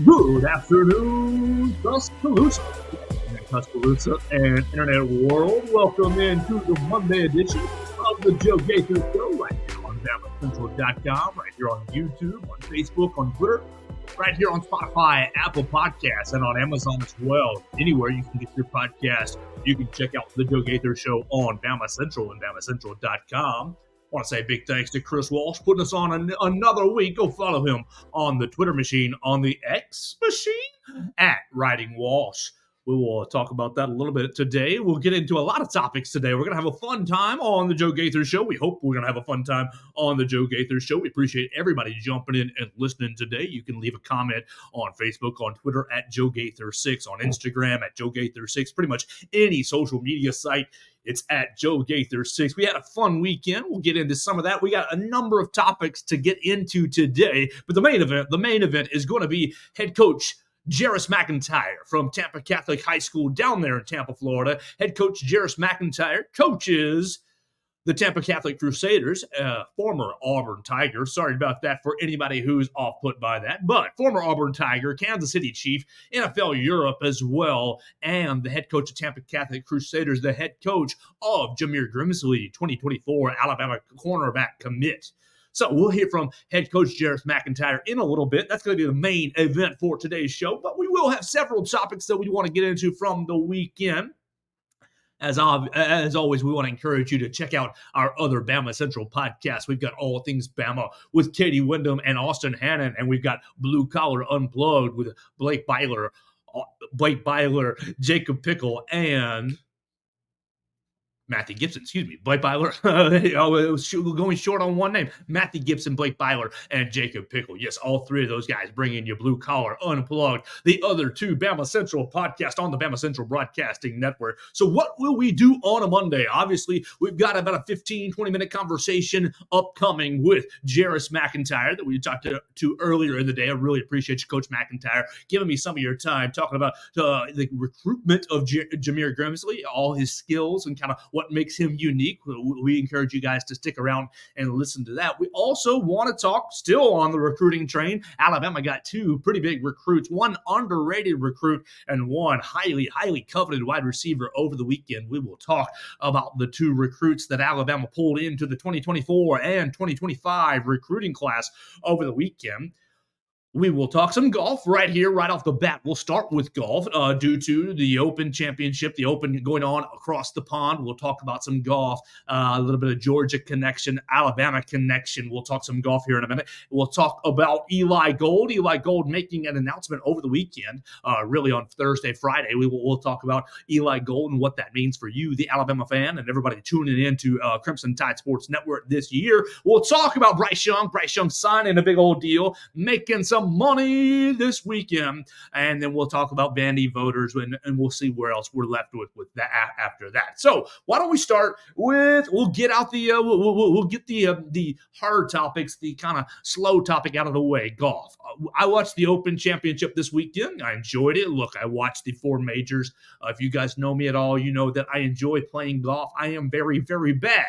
Good afternoon, Tuscaloosa and Internet world. Welcome into the Monday edition of the Joe Gaither Show right here on DeMarcus.com, right here on YouTube, on Facebook, on Twitter, right here on Spotify, Apple Podcasts, and on Amazon as well. Anywhere you can get your podcast, you can check out the Joe Gaither Show on Bama Central and BamaCentral.com. I want to say big thanks to Chris Walsh putting us on another week. Go follow him on the Twitter machine, on the X machine, at Writing Walsh. We will talk about that a little bit today. We'll get into a lot of topics today. We're going to have a fun time on the Joe Gaither Show. We hope we're going to have a fun time on the Joe Gaither Show. We appreciate everybody jumping in and listening today. You can leave a comment on Facebook, on Twitter, at Joe Gaither6, on Instagram, at Joe Gaither6, pretty much any social media site. It's at Joe Gaither6. We had a fun weekend. We'll get into some of that. We got a number of topics to get into today, but the main event is going to be head coach Jeris McIntyre from Tampa Catholic High School down there in Tampa, Florida. Head coach Jeris McIntyre coaches the Tampa Catholic Crusaders, former Auburn Tiger. Sorry about that for anybody who's off-put by that. But former Auburn Tiger, Kansas City Chief, NFL Europe as well, and the head coach of Tampa Catholic Crusaders, the head coach of Jameer Grimsley, 2024 Alabama cornerback commit. So we'll hear from head coach Jeris McIntyre in a little bit. That's going to be the main event for today's show. But we will have several topics that we want to get into from the weekend. As always, we want to encourage you to check out our other Bama Central podcasts. We've got All Things Bama with Katie Wyndham and Austin Hannon, and we've got Blue Collar Unplugged with Blake Byler, Jacob Pickle, and Matthew Gibson, Blake Byler. It was going short on one name. Matthew Gibson, Blake Byler, and Jacob Pickle. Yes, all three of those guys bringing you Blue Collar Unplugged, the other two Bama Central podcasts on the Bama Central Broadcasting Network. So what will we do on a Monday? Obviously, we've got about a 15, 20-minute conversation upcoming with Jeris McIntyre that we talked to earlier in the day. I really appreciate you, Coach McIntyre, giving me some of your time talking about the recruitment of Jameer Grimsley, all his skills, and kind of what makes him unique. We encourage you guys to stick around and listen to that. We also want to talk, still on the recruiting train. Alabama got two pretty big recruits, one underrated recruit and one highly, highly coveted wide receiver over the weekend. We will talk about the two recruits that Alabama pulled into the 2024 and 2025 recruiting class over the weekend. We will talk some golf right here, right off the bat. We'll start with golf due to the Open Championship, the Open going on across the pond. We'll talk about some golf, a little bit of Georgia connection, Alabama connection. We'll talk some golf here in a minute. We'll talk about Eli Gold. Eli Gold making an announcement over the weekend, really on Thursday, Friday. We'll talk about Eli Gold and what that means for you, the Alabama fan, and everybody tuning in to Crimson Tide Sports Network this year. We'll talk about Bryce Young signing a big old deal, making some money this weekend, and then we'll talk about Vandy voters, and we'll see where else we're left with that after that. So why don't we start with, we'll get out the we'll get the hard topics, the kind of slow topic out of the way. Golf. I watched the Open Championship this weekend. I enjoyed it. Look, I watched the four majors. If you guys know me at all, you know that I enjoy playing golf. I am very, very bad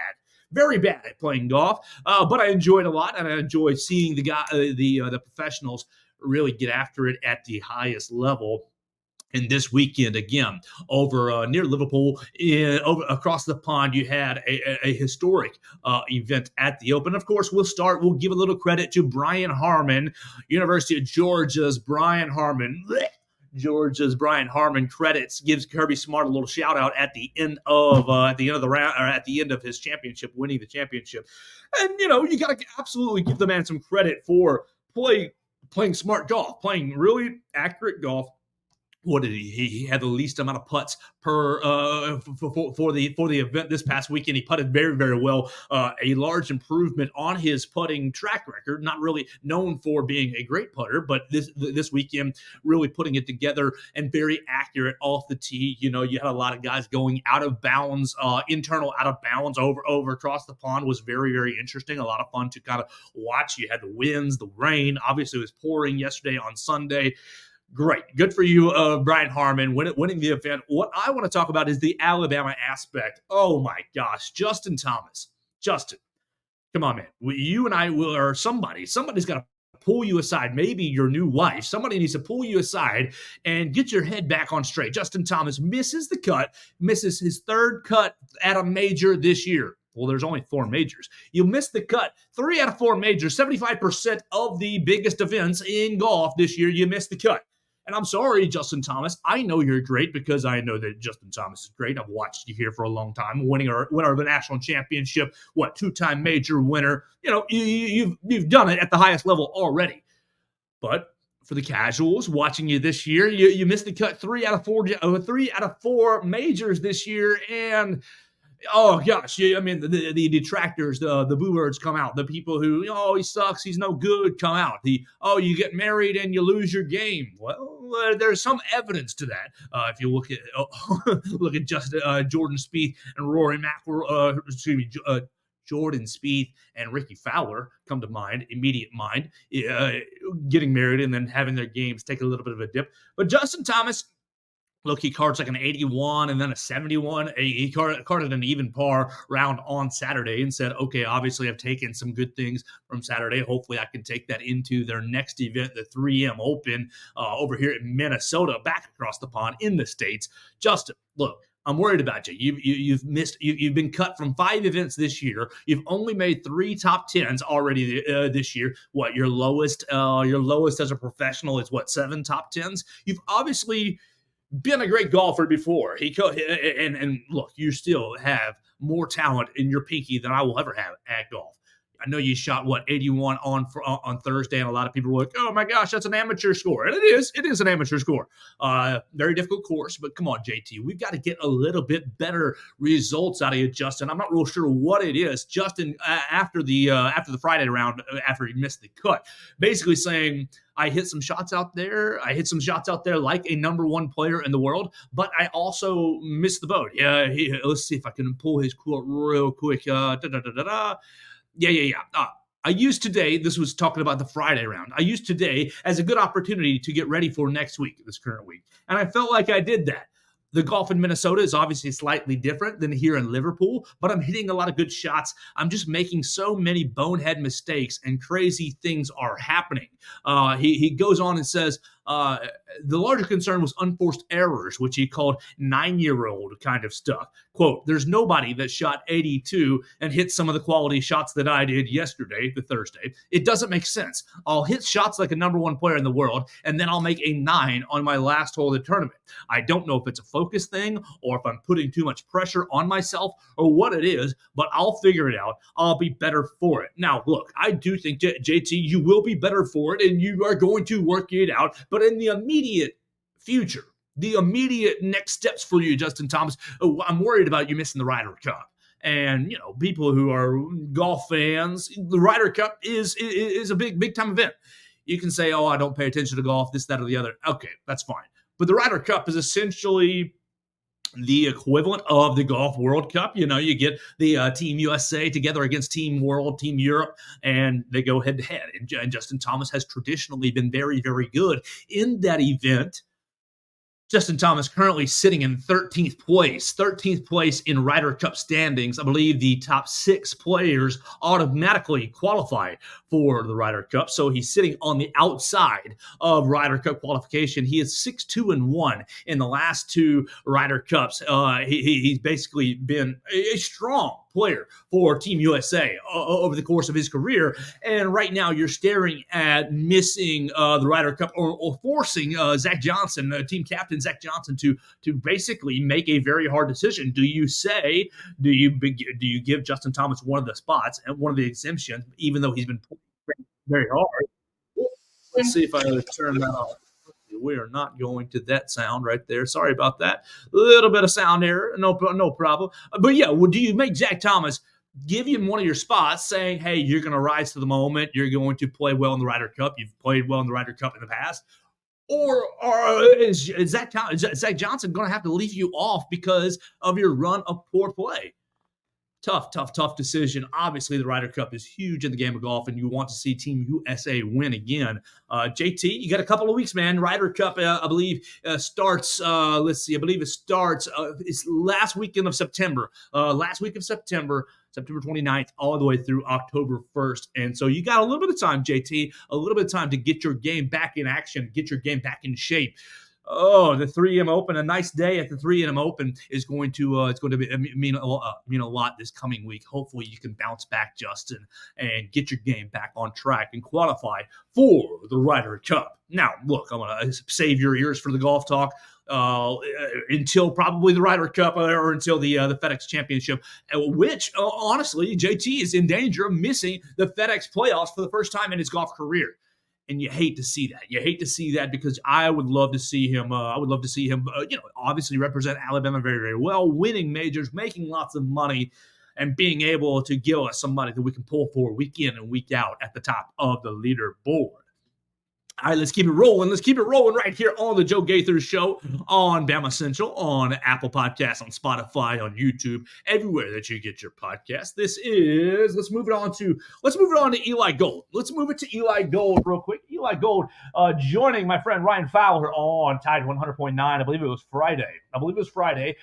at playing golf, but I enjoyed it a lot, and I enjoyed seeing the professionals really get after it at the highest level. And this weekend, again, over near Liverpool, across the pond, you had a historic event at the Open. Of course, we'll give a little credit to Brian Harman, University of Georgia's Brian Harman. Georgia's Brian Harman credits, gives Kirby Smart a little shout out at the end of the round, or at the end of his championship, winning the championship. And you got to absolutely give the man some credit for playing smart golf, playing really accurate golf. What did he had the least amount of putts per for the event this past weekend. He putted very, very well. A large improvement on his putting track record. Not really known for being a great putter, but this weekend really putting it together and very accurate off the tee. You had a lot of guys going out of bounds, internal out of bounds over across the pond. Was very, very interesting. A lot of fun to kind of watch. You had the winds, the rain. Obviously, it was pouring yesterday on Sunday. Great. Good for you, Brian Harman, winning the event. What I want to talk about is the Alabama aspect. Oh, my gosh. Justin Thomas. Justin, come on, man. You and I or somebody's got to pull you aside, maybe your new wife, somebody needs to pull you aside and get your head back on straight. Justin Thomas misses the cut, misses his third cut at a major this year. Well, there's only 4 majors. You missed the cut. 3 out of 4 majors, 75% of the biggest events in golf this year, you missed the cut. And I'm sorry, Justin Thomas. I know you're great because I know that Justin Thomas is great. I've watched you here for a long time, winner of the national championship, 2-time major winner. You've done it at the highest level already. But for the casuals watching you this year, you missed the cut 3 out of 4 majors this year, and oh gosh, the detractors, the boo birds come out. The people who, he sucks, he's no good, come out. You get married and you lose your game. Well, there's some evidence to that. If you look at Jordan Spieth and Rory McIlroy, Jordan Spieth and Ricky Fowler come to mind, immediate mind, getting married and then having their games take a little bit of a dip. But Justin Thomas, look, he cards like an 81 and then a 71. He carded an even par round on Saturday and said, okay, obviously I've taken some good things from Saturday. Hopefully I can take that into their next event, the 3M Open over here in Minnesota, back across the pond in the States. Justin, look, I'm worried about you. You've been cut from 5 events this year. You've only made 3 top 10s already this year. Your lowest as a professional is 7 top 10s? You've obviously been a great golfer before. And look, you still have more talent in your pinky than I will ever have at golf. I know you shot 81 on Thursday, and a lot of people were like, "Oh my gosh, that's an amateur score," and it is an amateur score. Very difficult course, but come on, JT, we've got to get a little bit better results out of you, Justin. I'm not real sure what it is. Justin, after the Friday round, after he missed the cut, basically saying, I hit some shots out there. Like a number 1 player in the world, but I also missed the boat. Yeah, let's see if I can pull his quote real quick. I used today, this was talking about the Friday round, I used today as a good opportunity to get ready for next week, this current week. And I felt like I did that. The golf in Minnesota is obviously slightly different than here in Liverpool, but I'm hitting a lot of good shots. I'm just making so many bonehead mistakes and crazy things are happening. He goes on and says, the larger concern was unforced errors, which he called 9-year-old kind of stuff. Quote, there's nobody that shot 82 and hit some of the quality shots that I did yesterday, the Thursday. It doesn't make sense. I'll hit shots like a number 1 player in the world, and then I'll make a 9 on my last hole of the tournament. I don't know if it's a focus thing or if I'm putting too much pressure on myself or what it is, but I'll figure it out. I'll be better for it. Now, look, I do think, JT, you will be better for it, and you are going to work it out. But in the immediate future, the immediate next steps for you, Justin Thomas, I'm worried about you missing the Ryder Cup. And, people who are golf fans, the Ryder Cup is a big time event. You can say, I don't pay attention to golf, this, that, or the other. Okay, that's fine. But the Ryder Cup is essentially the equivalent of the Golf World Cup. You get the Team USA together against Team World, Team Europe, and they go head to head. And Justin Thomas has traditionally been very, very good in that event. Justin Thomas currently sitting in 13th place in Ryder Cup standings. I believe the top 6 players automatically qualify for the Ryder Cup. So he's sitting on the outside of Ryder Cup qualification. He is 6-2-1 in the last 2 Ryder Cups. He's basically been a strong player for Team USA over the course of his career. And right now you're staring at missing the Ryder Cup or forcing Zach Johnson, team captain Zach Johnson, to basically make a very hard decision. Do you give Justin Thomas one of the spots and one of the exemptions, even though he's been playing very hard? Let's see if I turn that off. We are not going to that sound right there. Sorry about that. A little bit of sound error. No problem. But yeah, do you make Zach Thomas give him one of your spots saying, hey, you're going to rise to the moment. You're going to play well in the Ryder Cup. You've played well in the Ryder Cup in the past. Or is Zach Johnson going to have to leave you off because of your run of poor play? Tough decision. Obviously, the Ryder Cup is huge in the game of golf, and you want to see Team USA win again. JT, you got a couple of weeks, man. Ryder Cup, I believe, starts. Let's see. I believe it starts. It's last weekend of September. Last week of September. September 29th, all the way through October 1st. And so you got a little bit of time, JT, a little bit of time to get your game back in action, get your game back in shape. Oh, the 3M Open, a nice day at the 3M Open is going to mean a lot this coming week. Hopefully you can bounce back, Justin, and get your game back on track and qualify for the Ryder Cup. Now, look, I'm going to save your ears for the golf talk until probably the Ryder Cup or until the FedEx Championship, which, honestly, JT is in danger of missing the FedEx playoffs for the first time in his golf career. And you hate to see that. You hate to see that because I would love to see him. Obviously represent Alabama very, very well, winning majors, making lots of money, and being able to give us some money that we can pull for week in and week out at the top of the leaderboard. All right, let's keep it rolling. Let's keep it rolling right here on the Joe Gaither Show on Bama Central, on Apple Podcasts, on Spotify, on YouTube, everywhere that you get your podcast. Let's move it on to Eli Gold. Let's move it to Eli Gold real quick. Eli Gold joining my friend Ryan Fowler on Tide 100.9. I believe it was Friday.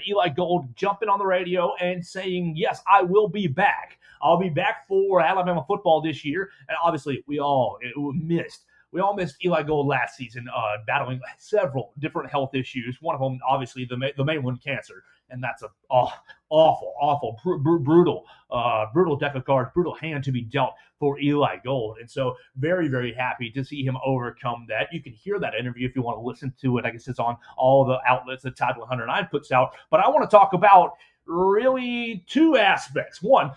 Eli Gold jumping on the radio and saying, yes, I will be back. I'll be back for Alabama football this year. And obviously, we all missed Eli Gold last season, battling several different health issues. One of them, obviously, the main one, cancer. And that's a awful, brutal deck of cards, brutal hand to be dealt for Eli Gold. And so very, very happy to see him overcome that. You can hear that interview if you want to listen to it. I guess it's on all the outlets that Tide 109 puts out. But I want to talk about really two aspects. One,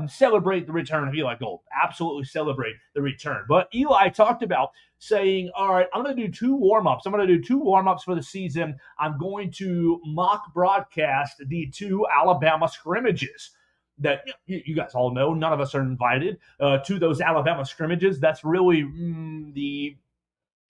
celebrate the return of Eli Gold. Absolutely celebrate the return. But Eli talked about saying, all right, I'm going to do two warm-ups. For the season. I'm going to mock broadcast the two Alabama scrimmages that you guys all know. None of us are invited to those Alabama scrimmages. That's really the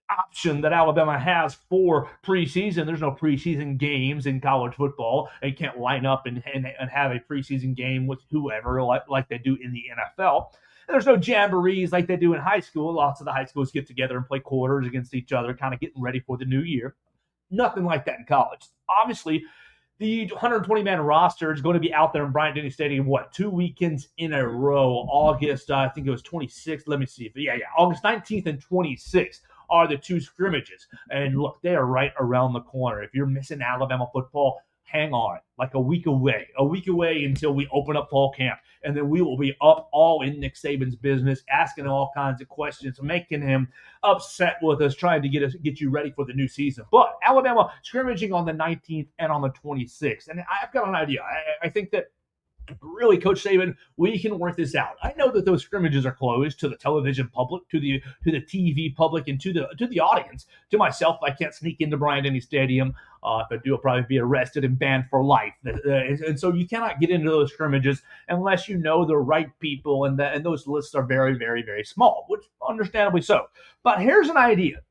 option that Alabama has for preseason. There's no preseason games in college football. They can't line up and have a preseason game with whoever like they do in the NFL. And there's no jamborees like they do in high school. Lots of the high schools get together and play quarters against each other, kind of getting ready for the new year. Nothing like that in college. Obviously, the 120-man roster is going to be out there in Bryant-Denny Stadium, 2 weekends in a row. August, I think it was 26th. Let me see. August 19th and 26th. Are the two scrimmages. And look, they are right around the corner. If you're missing Alabama football, hang on, like a week away until we open up fall camp. And then we will be up all in Nick Saban's business, asking all kinds of questions, making him upset with us, trying to get you ready for the new season. But Alabama scrimmaging on the 19th and on the 26th. And I've got an idea. I think that really, Coach Saban, we can work this out. I know that those scrimmages are closed to the television public, to the TV public, and to the audience. To myself, I can't sneak into Bryant-Denny Stadium. If I do, I'll probably be arrested and banned for life. And so you cannot get into those scrimmages unless you know the right people, and those lists are very, very, very small, which understandably so. But here's an idea.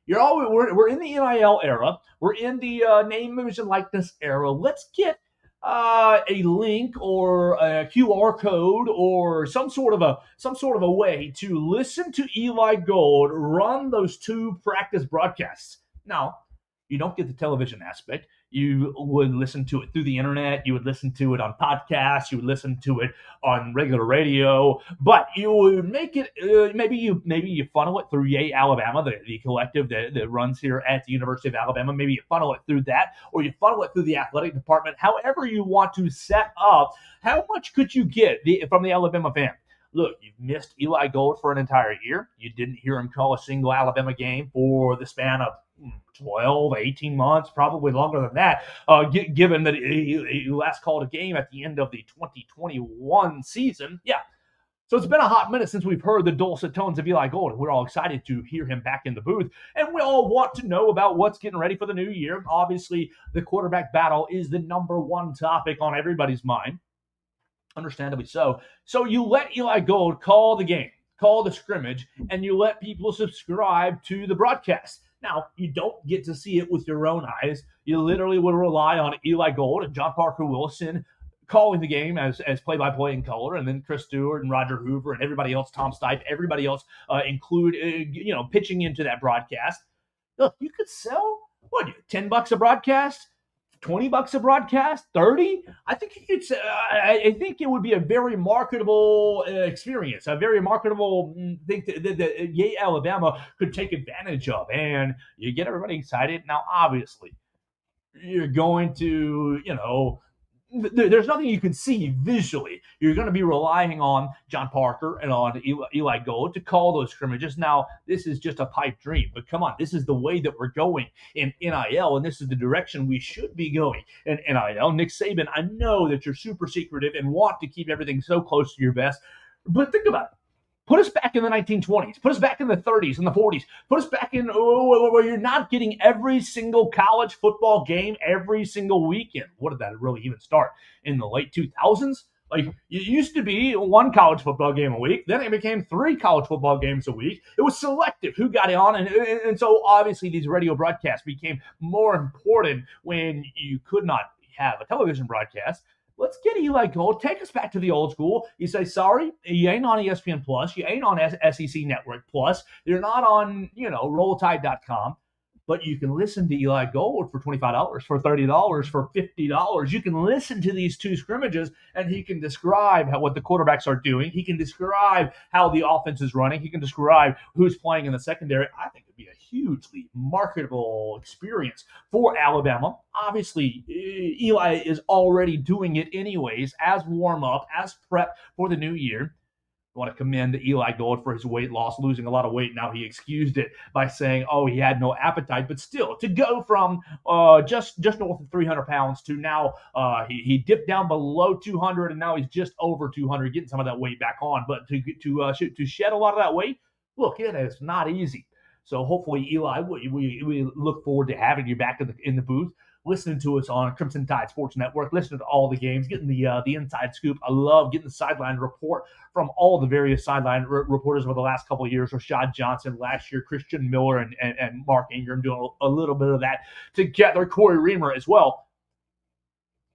We're in the NIL era. We're in the name, image, and likeness era. Let's get a link or a QR code or some sort of a way to listen to Eli Gold run those two practice broadcasts. Now, you don't get the television aspect. You would listen to it through the internet. You would listen to it on podcasts. You would listen to it on regular radio. But you would make it maybe you funnel it through Yay Alabama, the collective that runs here at the University of Alabama. Maybe you funnel it through that, or you funnel it through the athletic department. However you want to set up. How much could you get from the Alabama fan? Look, you've missed Eli Gold for an entire year. You didn't hear him call a single Alabama game for the span of 12, 18 months, probably longer than that, given that he last called a game at the end of the 2021 season. Yeah. So it's been a hot minute since we've heard the dulcet tones of Eli Gold, and we're all excited to hear him back in the booth. And we all want to know about what's getting ready for the new year. Obviously, the quarterback battle is the number one topic on everybody's mind. Understandably so. So you let Eli Gold call the game, call the scrimmage, and you let people subscribe to the broadcast. Now, you don't get to see it with your own eyes. You literally would rely on Eli Gold and John Parker Wilson calling the game as play-by-play in color, and then Chris Stewart and Roger Hoover and everybody else, Tom Stipe, everybody else pitching into that broadcast. Look, you could sell, $10 a broadcast? $20 a broadcast, 30. I think I think it would be a very marketable experience, a very marketable thing that Alabama could take advantage of, and you get everybody excited. Now, obviously, you're going to, there's nothing you can see visually. You're going to be relying on John Parker and on Eli Gold to call those scrimmages. Now, this is just a pipe dream, but come on, this is the way that we're going in NIL, and this is the direction we should be going in NIL. Nick Saban, I know that you're super secretive and want to keep everything so close to your vest, but think about it. Put us back in the 1920s. Put us back in the 30s and the 40s. Put us back in where you're not getting every single college football game every single weekend. What did that really even start? In the late 2000s? Like, it used to be one college football game a week. Then it became 3 college football games a week. It was selective who got on. And so obviously these radio broadcasts became more important when you could not have a television broadcast. Let's get Eli Gold. Take us back to the old school. You say, sorry, you ain't on ESPN Plus. You ain't on SEC Network Plus. You're not on, RollTide.com. But you can listen to Eli Gold for $25, for $30, for $50. You can listen to these 2 scrimmages, and he can describe what the quarterbacks are doing. He can describe how the offense is running. He can describe who's playing in the secondary. I think it'd be a hugely marketable experience for Alabama. Obviously, Eli is already doing it anyways, as warm-up, as prep for the new year. I want to commend Eli Gold for his weight loss, losing a lot of weight. Now he excused it by saying, he had no appetite. But still, to go from just north of 300 pounds to now he dipped down below 200, and now he's just over 200, getting some of that weight back on. But to shed a lot of that weight, look, it is not easy. So hopefully, Eli, we look forward to having you back in the booth, listening to us on Crimson Tide Sports Network, listening to all the games, getting the inside scoop. I love getting the sideline report from all the various sideline reporters over the last couple of years. Rashad Johnson last year, Christian Miller, and Mark Ingram doing a little bit of that together. Corey Reamer as well.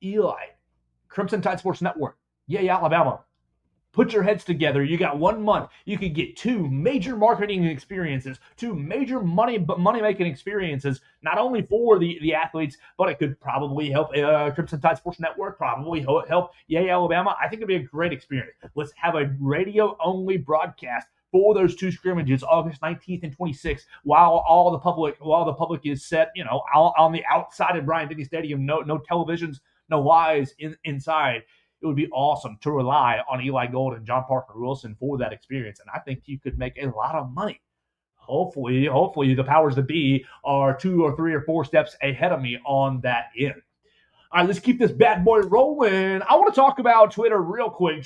Eli, Crimson Tide Sports Network. Yay, Alabama. Put your heads together. You got 1 month. You could get 2 major marketing experiences, 2 major money-making experiences, not only for the athletes, but it could probably help Crimson Tide Sports Network, probably help Yay Alabama. I think it'd be a great experience. Let's have a radio-only broadcast for those 2 scrimmages, August 19th and 26th, while the public is set, on the outside of Bryant-Denny Stadium, no televisions, no lives inside. It would be awesome to rely on Eli Gold and John Parker Wilson for that experience. And I think you could make a lot of money. Hopefully the powers that be are 2 or 3 or 4 steps ahead of me on that end. All right, let's keep this bad boy rolling. I want to talk about Twitter real quick,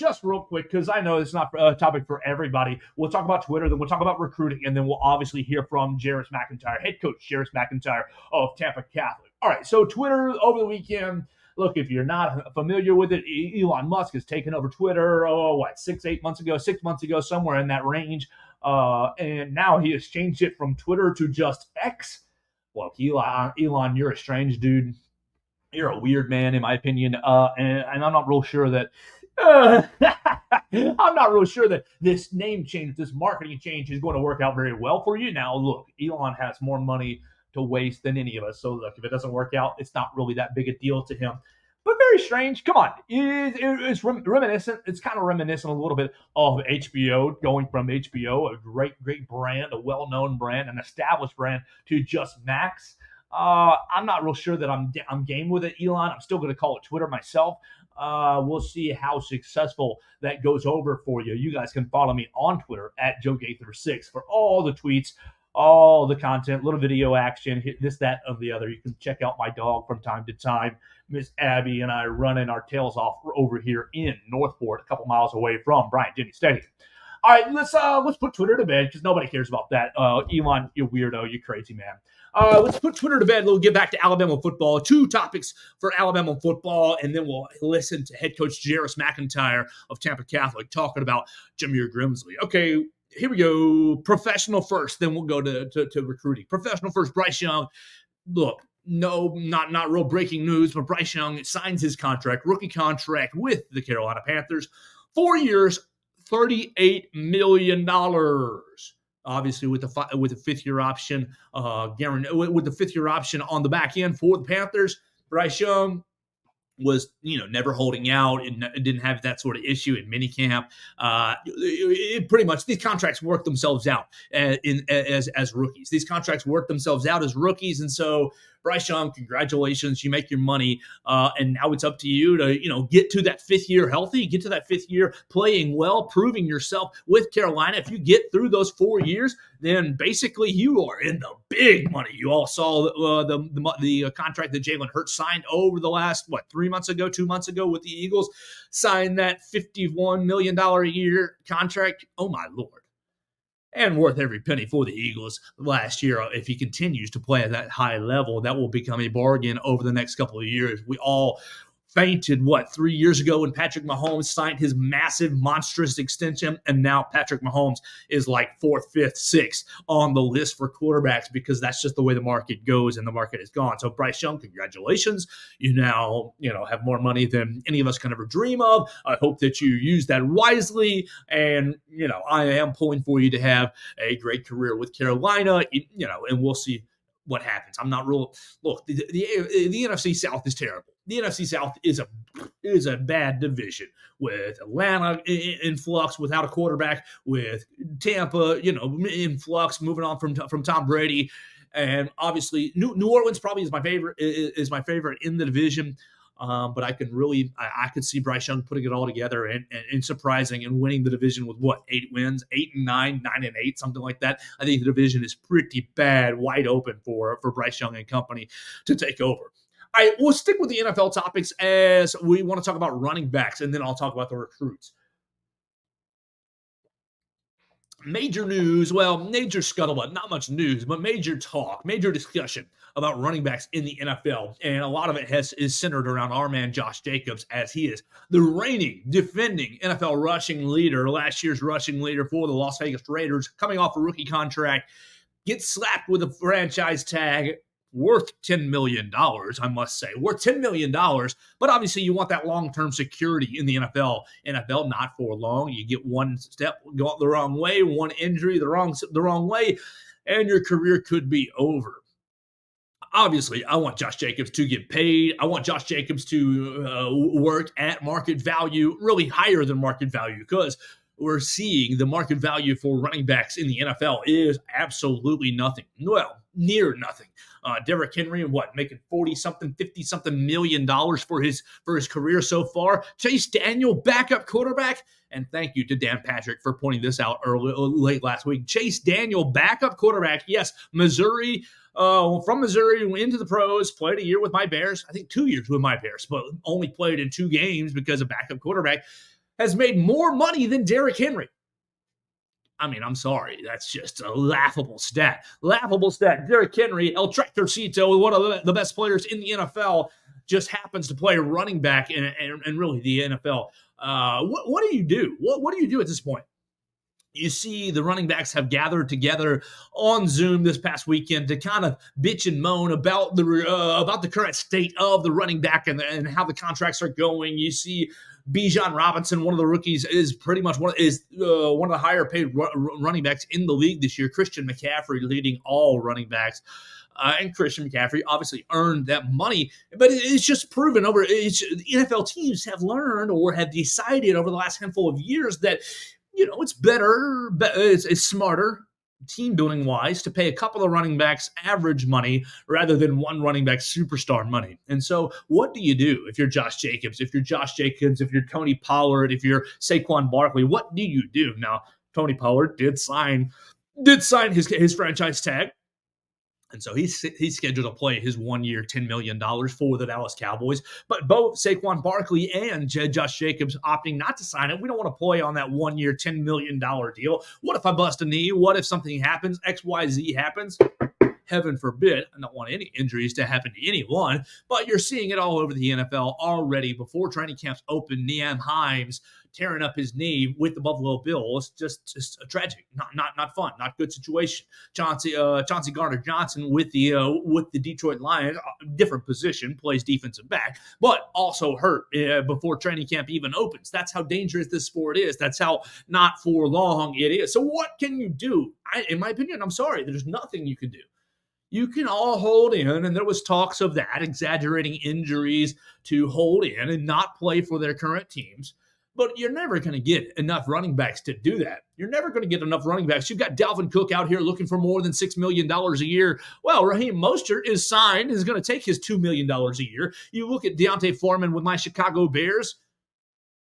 because I know it's not a topic for everybody. We'll talk about Twitter, then we'll talk about recruiting, and then we'll obviously hear from Jeris McIntyre, head coach Jeris McIntyre of Tampa Catholic. All right, so Twitter over the weekend. Look, if you're not familiar with it, Elon Musk has taken over Twitter, 6 months ago, somewhere in that range. And now he has changed it from Twitter to just X. Well, Elon, you're a strange dude. You're a weird man, in my opinion. And I'm not real sure that this name change, this marketing change is going to work out very well for you. Now, look, Elon has more money to waste than any of us. So look, if it doesn't work out, it's not really that big a deal to him. But very strange. Come on. It's reminiscent. It's kind of reminiscent a little bit of HBO, going from HBO, a great brand, a well-known brand, an established brand, to just Max. I'm not real sure that I'm game with it, Elon. I'm still going to call it Twitter myself. We'll see how successful that goes over for you. You guys can follow me on Twitter at JoeGaither6 for all the tweets, all the content, little video action, this, that, and the other. You can check out my dog from time to time. Miss Abby and I running our tails off over here in Northport, a couple miles away from Bryant-Denny Stadium. All right, let's put Twitter to bed because nobody cares about that. Elon, you weirdo, you crazy man. Let's put Twitter to bed. We'll get back to Alabama football. 2 topics for Alabama football, and then we'll listen to head coach Jeris McIntyre of Tampa Catholic talking about Jameer Grimsley. Okay, here we go. Professional first, then we'll go to recruiting. Professional first, Bryce Young. Look, no, not real breaking news, but Bryce Young signs his rookie contract with the Carolina Panthers. 4 years, $38 million. Obviously, with the 5th year option, with the 5th year option on the back end for the Panthers. Bryce Young was, never holding out and didn't have that sort of issue in minicamp. Pretty much these contracts work themselves out as rookies. These contracts work themselves out as rookies, and so Bryce Young, congratulations, you make your money, and now it's up to you to get to that 5th year healthy, get to that 5th year playing well, proving yourself with Carolina. If you get through those 4 years, then basically you are in the big money. You all saw the contract that Jalen Hurts signed over the last 2 months ago with the Eagles, signed that $51 million a year contract. Oh my Lord. And worth every penny for the Eagles last year. If he continues to play at that high level, that will become a bargain over the next couple of years. We all fainted, 3 years ago when Patrick Mahomes signed his massive, monstrous extension, and now Patrick Mahomes is like 4th, 5th, 6th on the list for quarterbacks because that's just the way the market goes, and the market is gone. So Bryce Young, congratulations. You now, have more money than any of us can ever dream of. I hope that you use that wisely, and, I am pulling for you to have a great career with Carolina, and we'll see what happens. I'm not real. Look, the NFC South is terrible. The NFC South is a bad division with Atlanta in flux without a quarterback, with Tampa, in flux, moving on from Tom Brady, and obviously New Orleans probably is my favorite in the division. But I could see Bryce Young putting it all together and surprising and winning the division with 8 wins, 8 and 9, 9 and 8, something like that. I think the division is pretty bad, wide open for Bryce Young and company to take over. All right, we'll stick with the NFL topics as we want to talk about running backs, and then I'll talk about the recruits. Major news, major scuttlebutt, not much news, but major talk, major discussion about running backs in the NFL. And a lot of it is centered around our man, Josh Jacobs, as he is the reigning, defending NFL rushing leader, last year's rushing leader for the Las Vegas Raiders, coming off a rookie contract, gets slapped with a franchise tag worth $10 million, I must say, worth $10 million. But obviously you want that long-term security in the NFL. NFL, not for long. You get one step go the wrong way, one injury the wrong way, and your career could be over. Obviously, I want Josh Jacobs to get paid. I want Josh Jacobs to work at market value, really higher than market value, because we're seeing the market value for running backs in the NFL is absolutely nothing. Well, near nothing. Derrick Henry, making 40-something, 50-something million dollars for his career so far. Chase Daniel, backup quarterback. And thank you to Dan Patrick for pointing this out late last week. Chase Daniel, backup quarterback. Yes, Missouri. From Missouri into the pros, played a year with my Bears. I think 2 years with my Bears, but only played in 2 games because a backup quarterback has made more money than Derrick Henry. I mean, I'm sorry. That's just a laughable stat. Laughable stat. Derrick Henry, El Tractorcito, one of the best players in the NFL, just happens to play running back and really the NFL. What do you do? What do you do at this point? You see the running backs have gathered together on Zoom this past weekend to kind of bitch and moan about the current state of the running back and how the contracts are going. You see Bijan Robinson, one of the rookies, is pretty much one of the higher paid running backs in the league this year. Christian McCaffrey leading all running backs. And Christian McCaffrey obviously earned that money, but it's just proven NFL teams have learned or have decided over the last handful of years that it's better, it's smarter, team building wise, to pay a couple of running backs average money rather than one running back superstar money. And so what do you do if you're Josh Jacobs, if you're Tony Pollard, if you're Saquon Barkley? What do you do? Now, Tony Pollard did sign his franchise tag. And so he's scheduled to play his 1 year, $10 million for the Dallas Cowboys. But both Saquon Barkley and Josh Jacobs opting not to sign it. We don't want to play on that 1 year, $10 million deal. What if I bust a knee? What if something happens? XYZ happens? Heaven forbid. I don't want any injuries to happen to anyone. But you're seeing it all over the NFL already. Before training camps open, Nyheim Hines tearing up his knee with the Buffalo Bills. Just a tragic, not fun, not good situation. Chauncey Gardner-Johnson with the Detroit Lions, different position, plays defensive back, but also hurt before training camp even opens. That's how dangerous this sport is. That's how not for long it is. So what can you do? In my opinion, I'm sorry, there's nothing you can do. you can all hold in, and there was talks of that, exaggerating injuries to hold in and not play for their current teams. But you're never going to get enough running backs to do that. You're never going to get enough running backs. You've got Dalvin Cook out here looking for more than $6 million a year. Well, Raheem Mostert is signed, is going to take his $2 million a year. You look at Deontay Foreman with my Chicago Bears,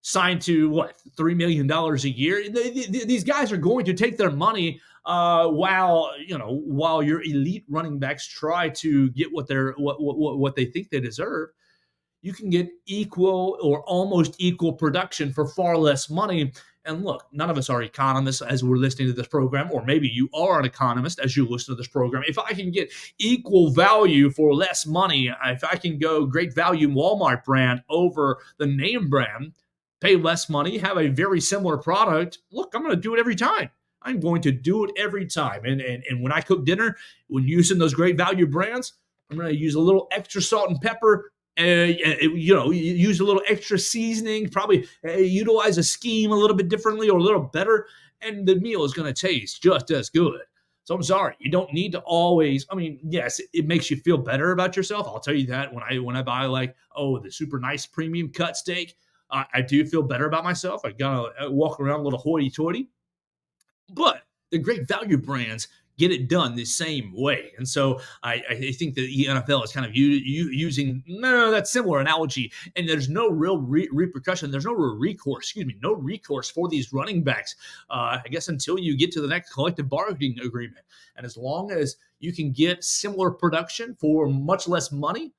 signed to what, $3 million a year. These guys are going to take their money while your elite running backs try to get what they think they deserve. You can get equal or almost equal production for far less money. And look, none of us are economists as we're listening to this program, or maybe you are an economist as you listen to this program. If I can get equal value for less money, if I can go great value Walmart brand over the name brand, pay less money, have a very similar product, look, I'm going to do it every time. I'm going to do it every time. And when I cook dinner, when using those great value brands, I'm going to use a little extra salt and pepper. Use a little extra seasoning, probably utilize a scheme a little bit differently or a little better, and the meal is going to taste just as good. So I'm sorry, you don't need to always. I mean, yes, it makes you feel better about yourself. I'll tell you that when I buy the super nice premium cut steak, I do feel better about myself. I gotta walk around a little hoity-toity, but the great value brands get it done the same way. And so I think that the NFL is kind of using that similar analogy, and there's no real repercussion. There's no real recourse, no recourse for these running backs, I guess, until you get to the next collective bargaining agreement. And as long as you can get similar production for much less money,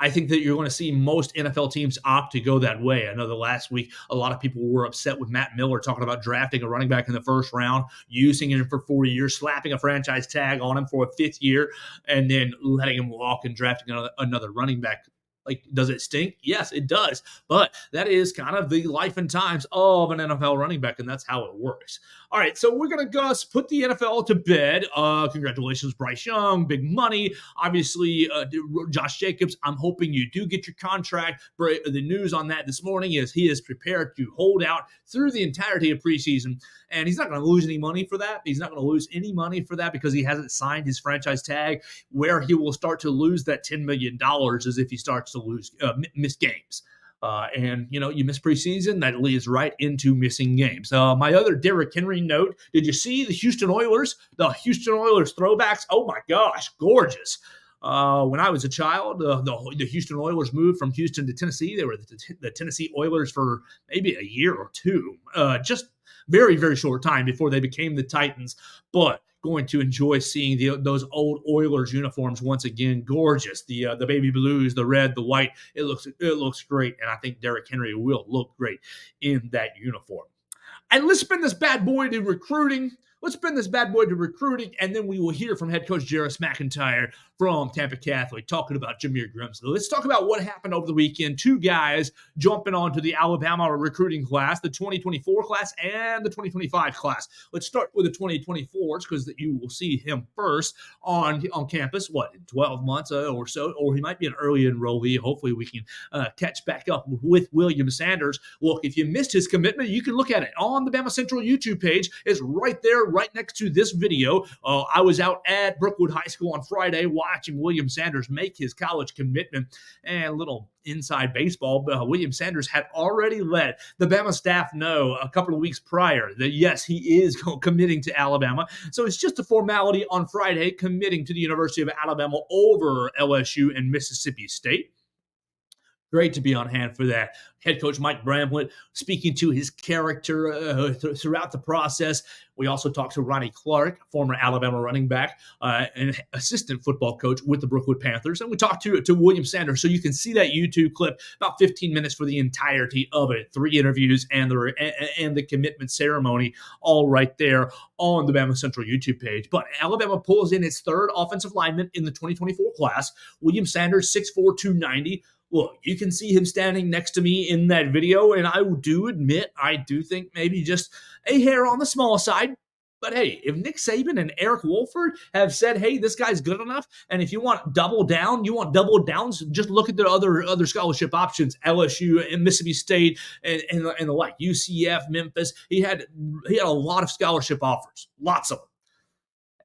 I think that you're going to see most NFL teams opt to go that way. I know that last week, a lot of people were upset with Matt Miller talking about drafting a running back in the first round, using him for 4 years, slapping a franchise tag on him for a fifth year, and then letting him walk and drafting another running back. Like, does it stink? Yes, it does. But that is kind of the life and times of an NFL running back, and that's how it works. All right, so we're going to put the NFL to bed. Congratulations, Bryce Young, big money. Obviously, Josh Jacobs, I'm hoping you do get your contract. The news on that this morning is he is prepared to hold out through the entirety of preseason, and he's not going to lose any money for that. He's not going to lose any money for that because he hasn't signed his franchise tag. Where he will start to lose that $10 million is if he starts to miss games. You miss preseason, that leads right into missing games. My other Derrick Henry note, did you see the Houston Oilers? The Houston Oilers throwbacks? Oh my gosh, gorgeous. When I was a child, the Houston Oilers moved from Houston to Tennessee. They were the Tennessee Oilers for maybe a year or two, just very, very short time before they became the Titans. But going to enjoy seeing those old Oilers uniforms once again. Gorgeous, the baby blues, the red, the white. It looks great, and I think Derrick Henry will look great in that uniform. And let's spin this bad boy to recruiting. And then we will hear from head coach Jeris McIntyre from Tampa Catholic talking about Jameer Grimsley. Let's talk about what happened over the weekend. Two guys jumping onto the Alabama recruiting class, the 2024 class and the 2025 class. Let's start with the 2024s because you will see him first on campus, in 12 months or so, or he might be an early enrollee. Hopefully we can catch back up with William Sanders. Look, if you missed his commitment, you can look at it on the Bama Central YouTube page. It's right there, right next to this video. I was out at Brookwood High School on Friday watching William Sanders make his college commitment. And a little inside baseball, William Sanders had already let the Bama staff know a couple of weeks prior that, yes, he is committing to Alabama. So it's just a formality on Friday, committing to the University of Alabama over LSU and Mississippi State. Great to be on hand for that. Head coach Mike Bramlett speaking to his character throughout the process. We also talked to Ronnie Clark, former Alabama running back and assistant football coach with the Brookwood Panthers. And we talked to William Sanders. So you can see that YouTube clip, about 15 minutes for the entirety of it. 3 interviews and the commitment ceremony all right there on the Bama Central YouTube page. But Alabama pulls in its third offensive lineman in the 2024 class. William Sanders, 6'4", 290. Look, you can see him standing next to me in that video, and I do admit, I do think maybe just a hair on the small side. But hey, if Nick Saban and Eric Wolford have said, hey, this guy's good enough, and if you want double double downs, just look at the other scholarship options, LSU and Mississippi State and the like, UCF, Memphis. He had a lot of scholarship offers, lots of them.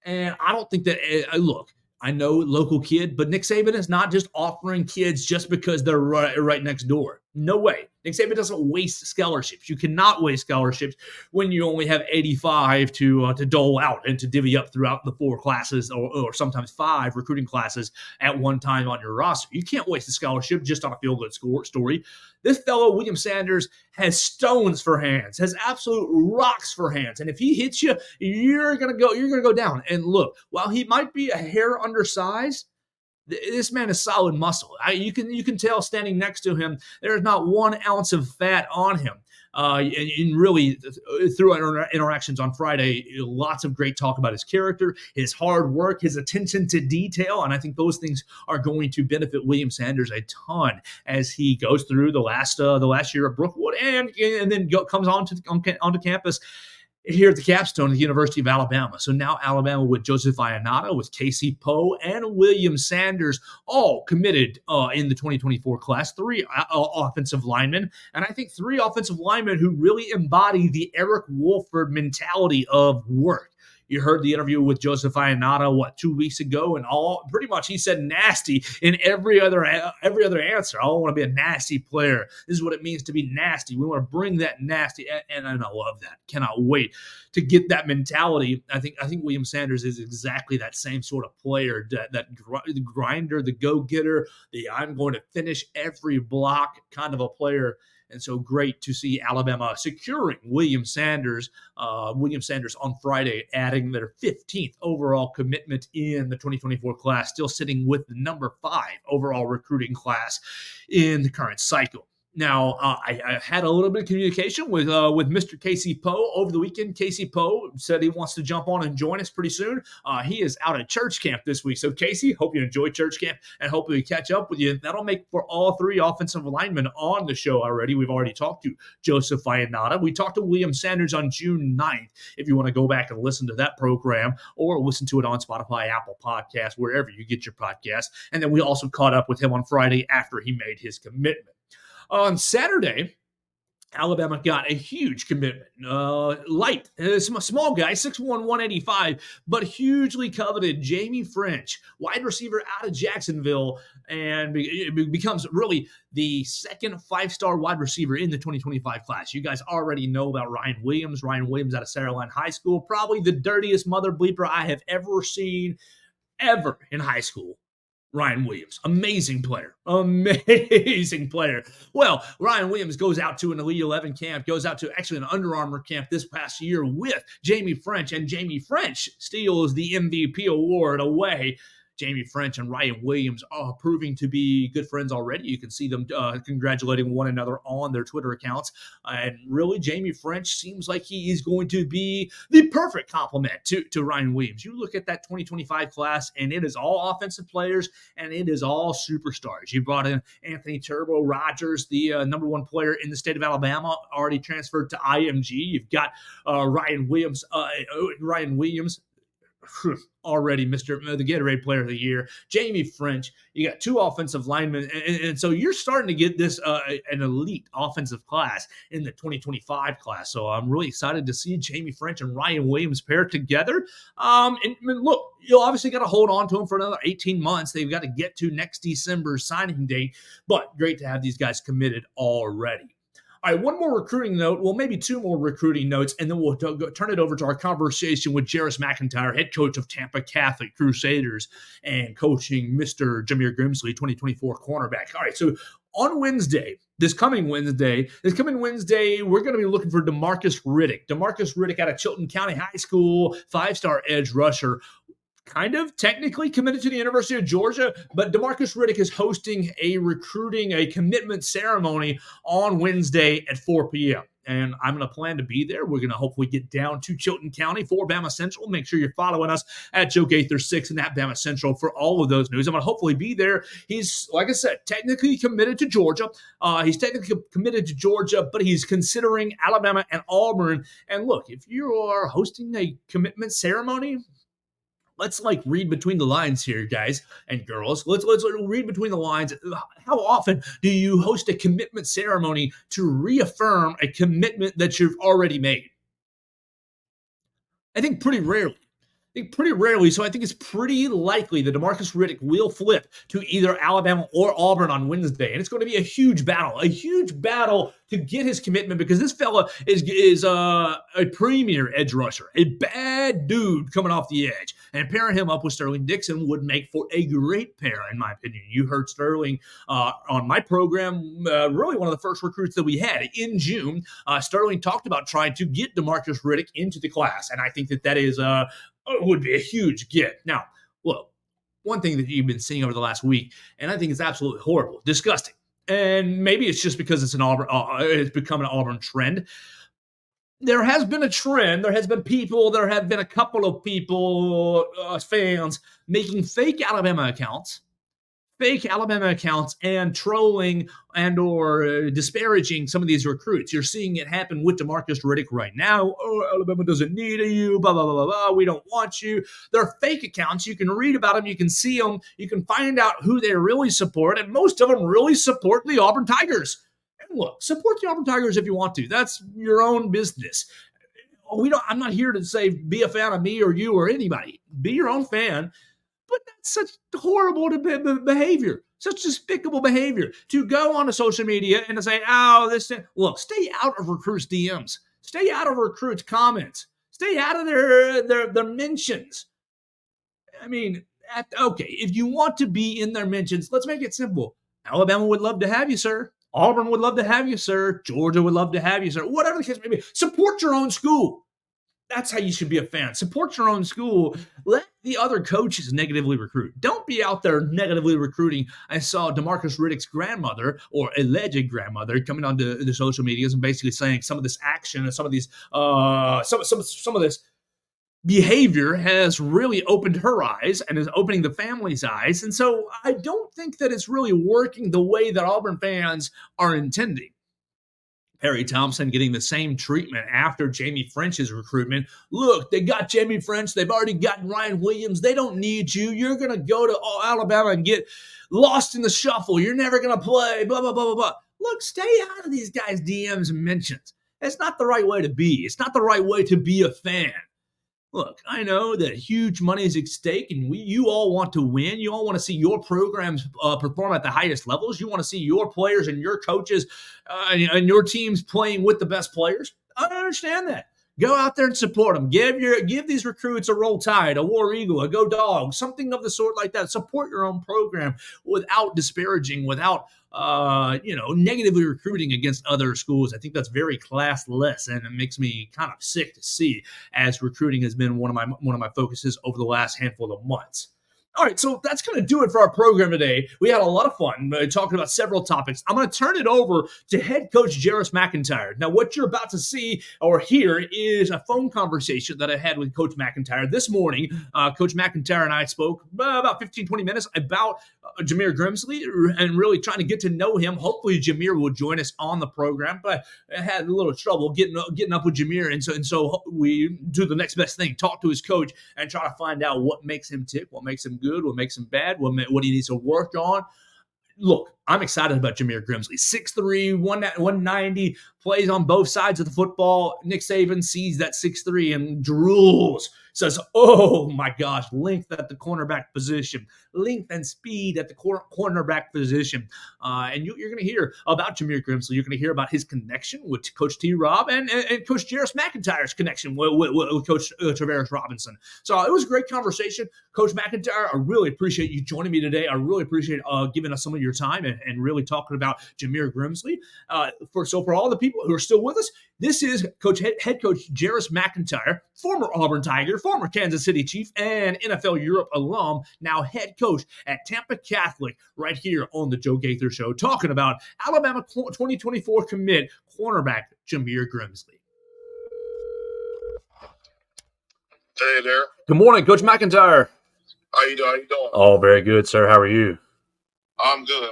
And I don't think that, look, I know, local kid, but Nick Saban is not just offering kids just because they're right next door. No way. Nick Saban doesn't waste scholarships. You cannot waste scholarships when you only have 85 to dole out and to divvy up throughout the 4 classes or sometimes 5 recruiting classes at one time on your roster. You can't waste a scholarship just on a feel-good story. This fellow, William Sanders, has stones for hands, has absolute rocks for hands. And if he hits you, you're gonna go down. And look, while he might be a hair undersized, this man is solid muscle. You can tell standing next to him, there's not 1 ounce of fat on him. And really, through our interactions on Friday, lots of great talk about his character, his hard work, his attention to detail, and I think those things are going to benefit William Sanders a ton as he goes through the last year of Brookwood and then comes onto campus here at the capstone of the University of Alabama. So now Alabama with Joseph Ionata, with Casey Poe, and William Sanders all committed in the 2024 class. 3 offensive linemen, and I think 3 offensive linemen who really embody the Eric Wolford mentality of work. You heard the interview with Joseph Ionata, 2 weeks ago, and pretty much he said nasty in every other answer. I want to be a nasty player. This is what it means to be nasty. We want to bring that nasty, and I love that. Cannot wait to get that mentality. I think William Sanders is exactly that same sort of player, that grinder, the go-getter, the I'm going to finish every block kind of a player. And so great to see Alabama securing William Sanders on Friday, adding their 15th overall commitment in the 2024 class, still sitting with the number 5 overall recruiting class in the current cycle. Now, I had a little bit of communication with Mr. Casey Poe over the weekend. Casey Poe said he wants to jump on and join us pretty soon. He is out at church camp this week. So, Casey, hope you enjoy church camp and hope we catch up with you. That'll make for all 3 offensive linemen on the show already. We've already talked to Joseph Ionata. We talked to William Sanders on June 9th. If you want to go back and listen to that program or listen to it on Spotify, Apple Podcasts, wherever you get your podcasts. And then we also caught up with him on Friday after he made his commitment. On Saturday, Alabama got a huge commitment. Light, small guy, 6'1", 185, but hugely coveted Jaime Ffrench, wide receiver out of Jacksonville, and becomes really the second 5-star wide receiver in the 2025 class. You guys already know about Ryan Williams. Ryan Williams out of Saraline High School, probably the dirtiest mother bleeper I have ever seen ever in high school. Ryan Williams, amazing player. Well, Ryan Williams goes out to an Elite 11 camp, goes out to actually an Under Armour camp this past year with Jaime Ffrench, and Jaime Ffrench steals the MVP award away. Jaime Ffrench and Ryan Williams are proving to be good friends already. You can see them congratulating one another on their Twitter accounts. And really, Jaime Ffrench seems like he is going to be the perfect complement to Ryan Williams. You look at that 2025 class, and it is all offensive players, and it is all superstars. You brought in Anthony Turbo Rogers, the number 1 player in the state of Alabama, already transferred to IMG. You've got Ryan Williams, already the Gatorade Player of the Year, Jaime Ffrench. You got 2 offensive linemen, and so you're starting to get this an elite offensive class in the 2025 class. So I'm really excited to see Jaime Ffrench and Ryan Williams paired together. And look, you'll obviously got to hold on to them for another 18 months. They've got to get to next December's signing date, but great to have these guys committed already. All right, one more recruiting note, well, maybe 2 more recruiting notes, and then we'll turn it over to our conversation with Jeris McIntyre, head coach of Tampa Catholic Crusaders and coaching Mr. Jameer Grimsley, 2024 cornerback. All right, so on Wednesday, this coming Wednesday, we're going to be looking for DeMarcus Riddick. DeMarcus Riddick out of Chilton County High School, 5-star edge rusher. Kind of technically committed to the University of Georgia, but DeMarcus Riddick is hosting a commitment ceremony on Wednesday at 4 p.m. And I'm going to plan to be there. We're going to hopefully get down to Chilton County for Bama Central. Make sure you're following us at Joe Gaither 6 and at Bama Central for all of those news. I'm going to hopefully be there. He's, like I said, technically committed to Georgia. But he's considering Alabama and Auburn. And look, if you are hosting a commitment ceremony, let's read between the lines here, guys and girls. Let's read between the lines. How often do you host a commitment ceremony to reaffirm a commitment that you've already made? I think pretty rarely. think pretty rarely. So I think it's pretty likely that DeMarcus Riddick will flip to either Alabama or Auburn on Wednesday. And it's going to be a huge battle to get his commitment because this fella is a premier edge rusher, a bad dude coming off the edge. And pairing him up with Sterling Dixon would make for a great pair, in my opinion. You heard Sterling on my program, really one of the first recruits that we had in June. Sterling talked about trying to get DeMarcus Riddick into the class. And I think that is would be a huge get. Now, look, one thing that you've been seeing over the last week, and I think it's absolutely horrible, disgusting. And maybe it's just because it's it's become an Auburn trend. There has been a trend. There have been a couple of people, fans, making fake Alabama accounts and trolling and or disparaging some of these recruits. You're seeing it happen with DeMarcus Riddick right now. Oh, Alabama doesn't need you, blah, blah, blah, blah, blah. We don't want you. They're fake accounts. You can read about them. You can see them. You can find out who they really support, and most of them really support the Auburn Tigers. And look, support the Auburn Tigers if you want to. That's your own business. I'm not here to say be a fan of me or you or anybody. Be your own fan. But that's such horrible behavior, such despicable behavior to go on to social media and to say, look, stay out of recruits' DMs. Stay out of recruits' comments. Stay out of their mentions. I mean, if you want to be in their mentions, let's make it simple. Alabama would love to have you, sir. Auburn would love to have you, sir. Georgia would love to have you, sir. Whatever the case may be, support your own school. That's how you should be a fan. Support your own school. Let the other coaches negatively recruit. Don't be out there negatively recruiting. I saw DeMarcus Riddick's grandmother or alleged grandmother coming onto the social medias and basically saying some of this action and some of these some of this behavior has really opened her eyes and is opening the family's eyes. And so I don't think that it's really working the way that Auburn fans are intending. Perry Thompson getting the same treatment after Jaime Ffrench's recruitment. Look, they got Jaime Ffrench. They've already gotten Ryan Williams. They don't need you. You're going to go to Alabama and get lost in the shuffle. You're never going to play, blah, blah, blah, blah, blah. Look, stay out of these guys' DMs and mentions. It's not the right way to be. It's not the right way to be a fan. Look, I know that huge money is at stake, and you all want to win. You all want to see your programs perform at the highest levels. You want to see your players and your coaches and your teams playing with the best players. I understand that. Go out there and support them. Give these recruits a Roll Tide, a War Eagle, a Go Dog, something of the sort like that. Support your own program without disparaging, without negatively recruiting against other schools. I think that's very classless, and it makes me kind of sick to see, as recruiting has been one of my focuses over the last handful of months. All right, so that's going to do it for our program today. We had a lot of fun talking about several topics. I'm going to turn it over to head coach Jeris McIntyre. Now, what you're about to see or hear is a phone conversation that I had with Coach McIntyre this morning. Coach McIntyre and I spoke about 15, 20 minutes about Jameer Grimsley and really trying to get to know him. Hopefully, Jameer will join us on the program, but I had a little trouble getting up with Jameer, and so we do the next best thing, talk to his coach and try to find out what makes him tick, what makes him good, what makes him bad, what he needs to work on. Look, I'm excited about Jameer Grimsley. 6'3", 190, plays on both sides of the football. Nick Saban sees that 6'3" and drools. Says, oh my gosh, length at the cornerback position, length and speed at the cornerback position. And you're going to hear about Jameer Grimsley. You're going to hear about his connection with Coach T-Rob and Coach Jeris McIntyre's connection with Coach Travaris Robinson. So it was a great conversation. Coach McIntyre, I really appreciate you joining me today. I really appreciate giving us some of your time and really talking about Jameer Grimsley. For all the people who are still with us, this is head coach Jeris McIntyre, former Auburn Tiger, former Kansas City Chief, and NFL Europe alum, now head coach at Tampa Catholic, right here on the Joe Gaither Show, talking about Alabama 2024 commit cornerback Jameer Grimsley. Hey there. Good morning, Coach McIntyre. How you doing? Oh, very good, sir. How are you? I'm good.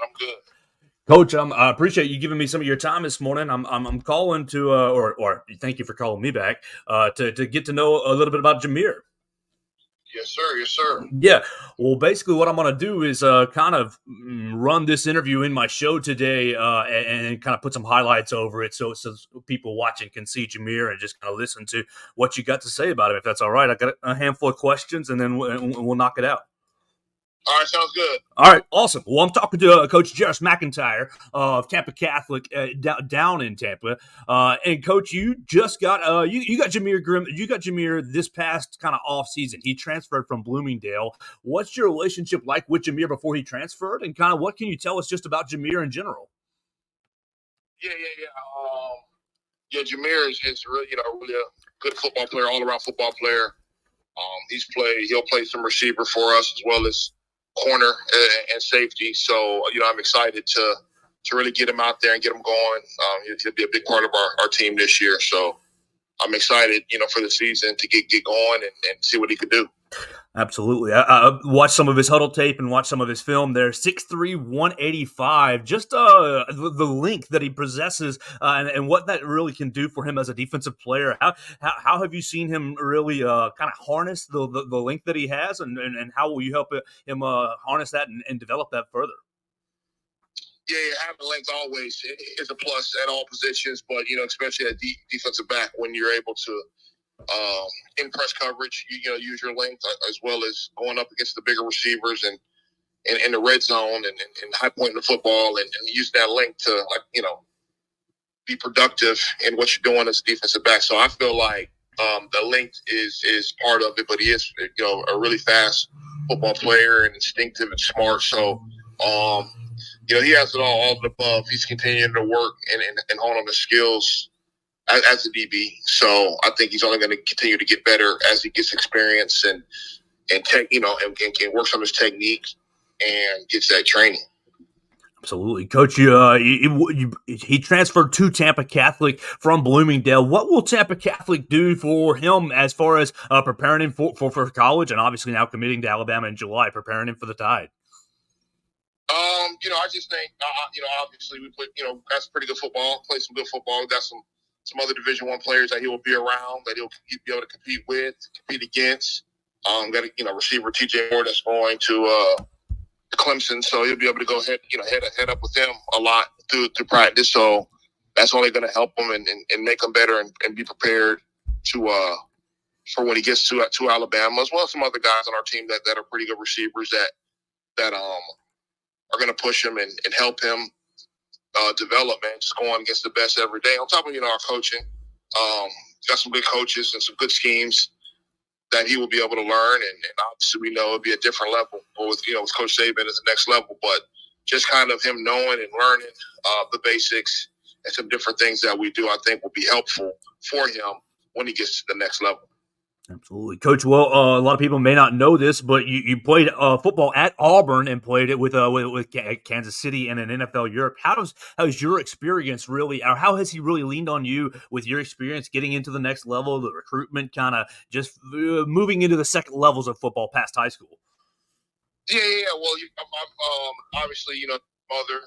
Coach, I appreciate you giving me some of your time this morning. I'm calling to, or thank you for calling me back, to get to know a little bit about Jameer. Yes, sir. Yes, sir. Yeah. Well, basically, what I'm going to do is kind of run this interview in my show today and kind of put some highlights over it so people watching can see Jameer and just kind of listen to what you got to say about him, if that's all right. I got a handful of questions, and then we'll knock it out. All right, sounds good. All right, awesome. Well, I'm talking to Coach Jeris McIntyre of Tampa Catholic down in Tampa, and Coach, you just got you got Jameer this past kind of off season. He transferred from Bloomingdale. What's your relationship like with Jameer before he transferred, and kind of what can you tell us just about Jameer in general? Yeah. Jameer is really, really a good football player, all around football player. He'll play some receiver for us as well as corner and safety. So, I'm excited to really get him out there and get him going. He'll be a big part of our team this year. So I'm excited, for the season to get going and see what he could do. Absolutely. I watched some of his huddle tape and watched some of his film there. 6'3", 185. Just the length that he possesses and what that really can do for him as a defensive player. How have you seen him really kind of harness the length that he has, and how will you help him harness that and develop that further? Yeah, having length always is a plus at all positions, but, especially at defensive back when you're able to in press coverage, use your length as well as going up against the bigger receivers and in the red zone and high point the football and use that length to be productive in what you're doing as a defensive back. So I feel like the length is part of it, but he is a really fast football player and instinctive and smart. So he has it all of the above. He's continuing to work and hone on the skills as a DB. So I think he's only going to continue to get better as he gets experience and works on his technique and gets that training. Absolutely. Coach, he transferred to Tampa Catholic from Bloomingdale. What will Tampa Catholic do for him as far as preparing him for college, and obviously now committing to Alabama in July, preparing him for the Tide? I just think, obviously we put, that's pretty good football, play some good football. We got some other Division I players that he will be around, that he'll be able to compete with, compete against. Got a receiver, TJ Moore, that's going to Clemson, so he'll be able to go head up with him a lot through practice. So that's only going to help him and make him better and be prepared to for when he gets to Alabama, as well as some other guys on our team that are pretty good receivers that are going to push him and help him develop, man, just going against the best every day. On top of, our coaching, got some good coaches and some good schemes that he will be able to learn. And obviously we know it'll be a different level. But with Coach Saban is the next level. But just kind of him knowing and learning the basics and some different things that we do, I think will be helpful for him when he gets to the next level. Absolutely. Coach, well, a lot of people may not know this, but you played football at Auburn and played it with Kansas City and in NFL Europe. How's your experience really, or how has he really leaned on you with your experience getting into the next level, the recruitment, kind of just moving into the second levels of football past high school? Yeah. Well, obviously, mother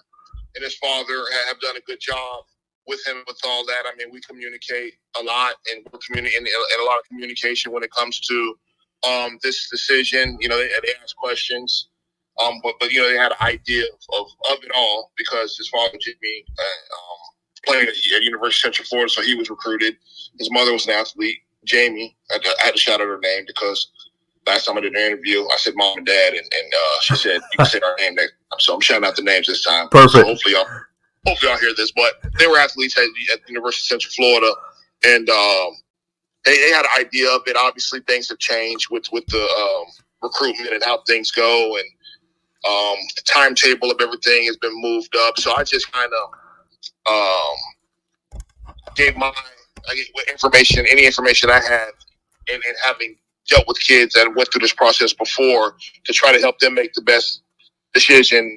and his father have done a good job with him with all that. I mean, we communicate a lot, and we're communicating a lot of communication when it comes to this decision. They ask questions, but they had an idea of it all because his father, Jimmy, played at University of Central Florida, so he was recruited. His mother was an athlete, Jaime. I had to shout out her name because last time I did an interview, I said mom and dad, and she said you can say our name next time. So I'm shouting out the names this time. Perfect. So hopefully y'all hear this, but they were athletes at the University of Central Florida, and they had an idea of it. Obviously, things have changed with the recruitment and how things go, and the timetable of everything has been moved up. So I just kind of gave any information I had, and having dealt with kids that went through this process before to try to help them make the best decision,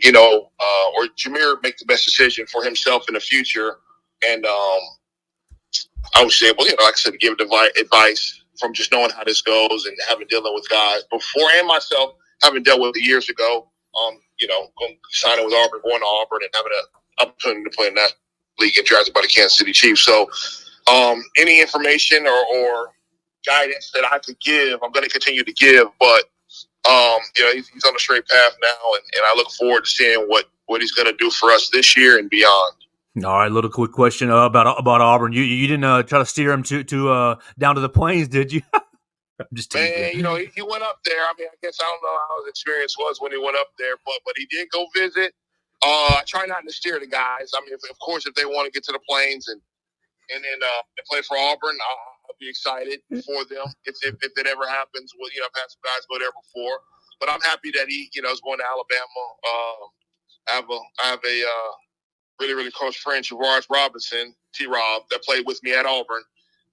or Jameer make the best decision for himself in the future. And I was able, like I said, to give advice from just knowing how this goes and having dealing with guys before and myself having dealt with it years ago. Signing with Auburn, going to Auburn, and having an opportunity to play in that league and drafted by the Kansas City Chiefs. So any information or guidance that I could give, I'm going to continue to give. But he's on a straight path now, and I look forward to seeing what he's going to do for us this year and beyond. All right, little quick question about Auburn. You didn't try to steer him to down to the Plains, did you? I'm just teasing. Man, he went up there. I mean, I guess I don't know how his experience was when he went up there, but he did go visit. I try not to steer the guys. I mean, of course, if they want to get to the Plains and then play for Auburn, I'll be excited for them if it ever happens. Well, I've had some guys go there before, but I'm happy that he is going to Alabama. I have a really, really close friend, Jeris Robinson, T-Rob, that played with me at Auburn.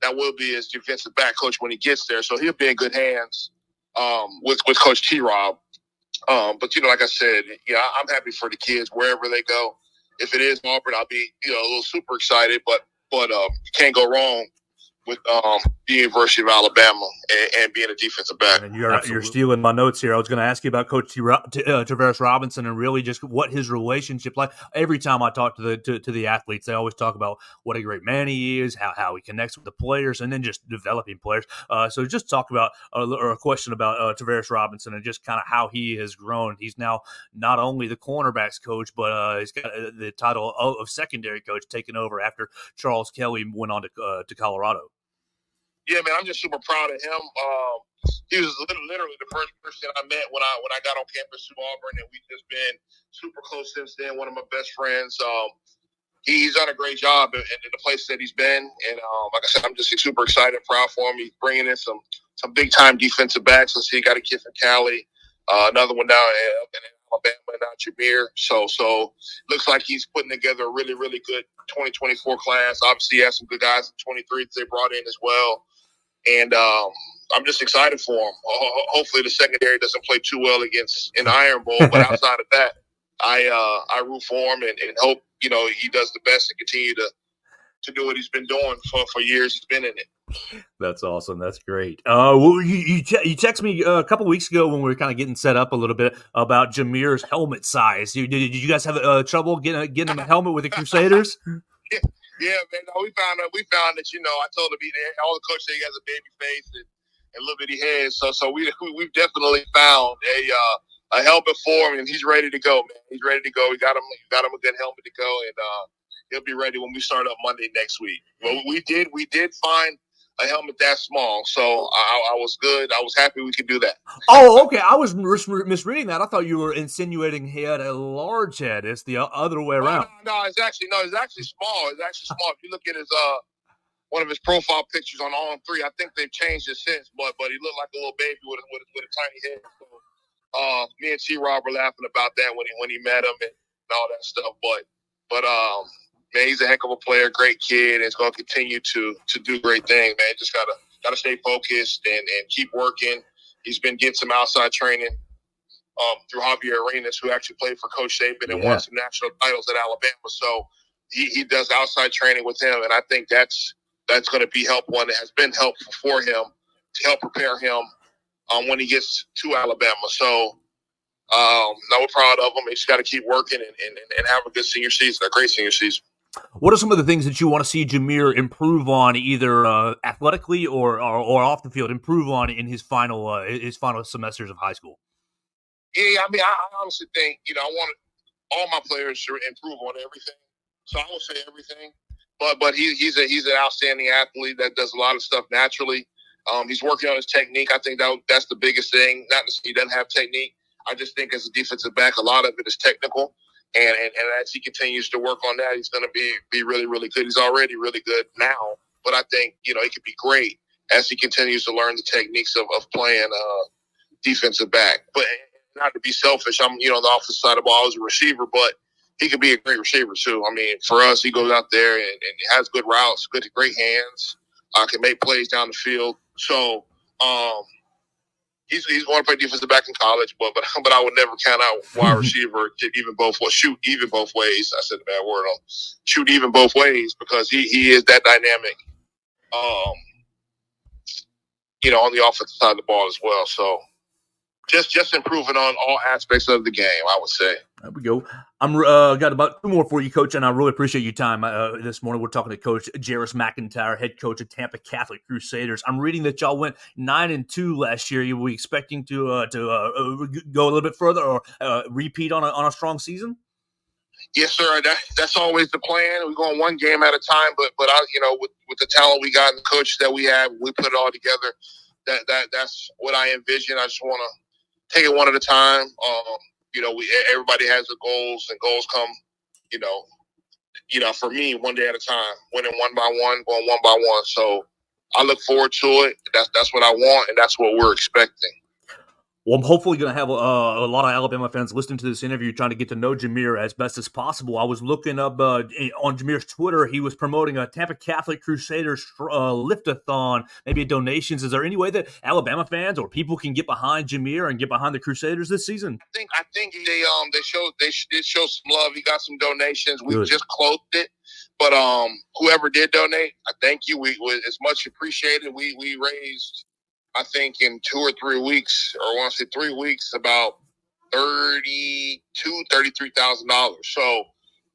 That will be his defensive back coach when he gets there. So he'll be in good hands with Coach T-Rob. But, like I said, I'm happy for the kids wherever they go. If it is Auburn, I'll be, a little super excited. But you can't go wrong with the University of Alabama and being a defensive back. And you're stealing my notes here. I was going to ask you about Coach Jeris Robinson and really just what his relationship like. Every time I talk to the athletes, they always talk about what a great man he is, how he connects with the players, and then just developing players. So just talk about or a question about Jeris Robinson and just kind of how he has grown. He's now not only the cornerbacks coach, but he's got the title of secondary coach taken over after Charles Kelly went on to Colorado. Yeah, man, I'm just super proud of him. He was literally the first person I met when I got on campus to Auburn, and we've just been super close since then. One of my best friends. He's done a great job in the place that he's been, and like I said, I'm just super excited and proud for him. He's bringing in some big time defensive backs. Let's see, he got a kid from Cali, another one down in Alabama, now Jameer. So looks like he's putting together a really, really good 2024 class. Obviously, he has some good guys in 23 that they brought in as well. And I'm just excited for him. Hopefully the secondary doesn't play too well in the Iron Bowl. But outside of that, I root for him and hope, he does the best and continue to do what he's been doing for years he's been in it. That's awesome. That's great. Well, you texted me a couple weeks ago when we were kind of getting set up a little bit about Jameer's helmet size. Did you guys have trouble getting him a helmet with the Crusaders? Yeah, man. No, we found that. I told him all the coaches say he has a baby face and little bitty head. So we've definitely found a helmet for him, and he's ready to go, man. He's ready to go. We got him a good helmet to go, and he'll be ready when we start up Monday next week. Well, we did find a helmet that small, so I was good. I was happy we could do that. Oh, okay. I was misreading that. I thought you were insinuating he had a large head. It's the other way around. No, it's actually small. It's actually small. If you look at his one of his profile pictures on On 3, I think they've changed it since, but he looked like a little baby with a tiny head. So, me and T-Rob were laughing about that when he met him and all that stuff. But man, he's a heck of a player, great kid, and he's going to continue to do great things, man. Just gotta stay focused and keep working. He's been getting some outside training through Javier Arenas, who actually played for Coach Saban and won some national titles at Alabama. So he does outside training with him, and I think that's going to be helpful, and it has been helpful for him to help prepare him when he gets to Alabama. So we're proud of him. He's got to keep working and have a good senior season, a great senior season. What are some of the things that you want to see Jameer improve on, either athletically or off the field, improve on in his final semesters of high school? Yeah, I mean, I honestly think, I want all my players to improve on everything. So I won't say everything, but he's an outstanding athlete that does a lot of stuff naturally. He's working on his technique. I think that's the biggest thing. Not that he doesn't have technique. I just think as a defensive back, a lot of it is technical. And as he continues to work on that, he's going to be really, really good. He's already really good now, but I think, he could be great as he continues to learn the techniques of playing defensive back. But not to be selfish, I'm, the offensive side of the ball as a receiver, but he could be a great receiver too. I mean, for us, he goes out there and has good routes, great hands, can make plays down the field. So, he's going to play defensive back in college, but I would never count out wide receiver to shoot even both ways. I said the bad word on shoot even both ways because he is that dynamic, on the offensive side of the ball as well. So just improving on all aspects of the game, I would say. There we go. I'm got about 2 more for you, Coach, and I really appreciate your time this morning. We're talking to Coach Jeris McIntyre, head coach of Tampa Catholic Crusaders. I'm reading that y'all went 9-2 last year. Are we expecting to go a little bit further or repeat on a strong season? Yes, sir. That's always the plan. We're going one game at a time, but with the talent we got and the coaches that we have, we put it all together. That's what I envision. I just want to take it one at a time. Everybody has the goals, and goals come, for me, one day at a time, winning one by one, going one by one. So I look forward to it. That's what I want, and that's what we're expecting. Well, I'm hopefully going to have a lot of Alabama fans listening to this interview trying to get to know Jameer as best as possible. I was looking up on Jameer's Twitter. He was promoting a Tampa Catholic Crusaders lift-a-thon, maybe donations. Is there any way that Alabama fans or people can get behind Jameer and get behind the Crusaders this season? I think they did show some love. He got some donations. We Good. just closed it. But whoever did donate, I thank you. It's much appreciated. We raised, I think, in 2 or 3 weeks, or I want to say 3 weeks, about $33,000. So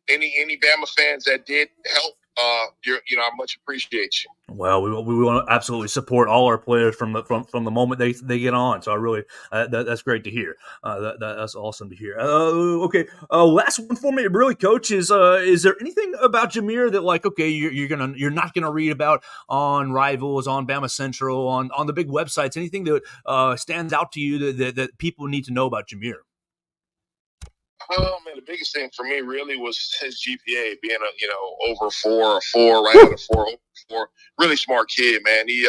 any Bama fans that did help, I much appreciate you. Well, we want to absolutely support all our players from the moment they get on. So I really that's great to hear. That's awesome to hear. Okay, last one for me, really, Coach, is there anything about Jameer that you're not gonna read about on Rivals, on Bama Central, on the big websites? Anything that stands out to you that people need to know about Jameer? Man, the biggest thing for me really was his GPA being over 4 or 4, right out of 4, over 4. Really smart kid, man. He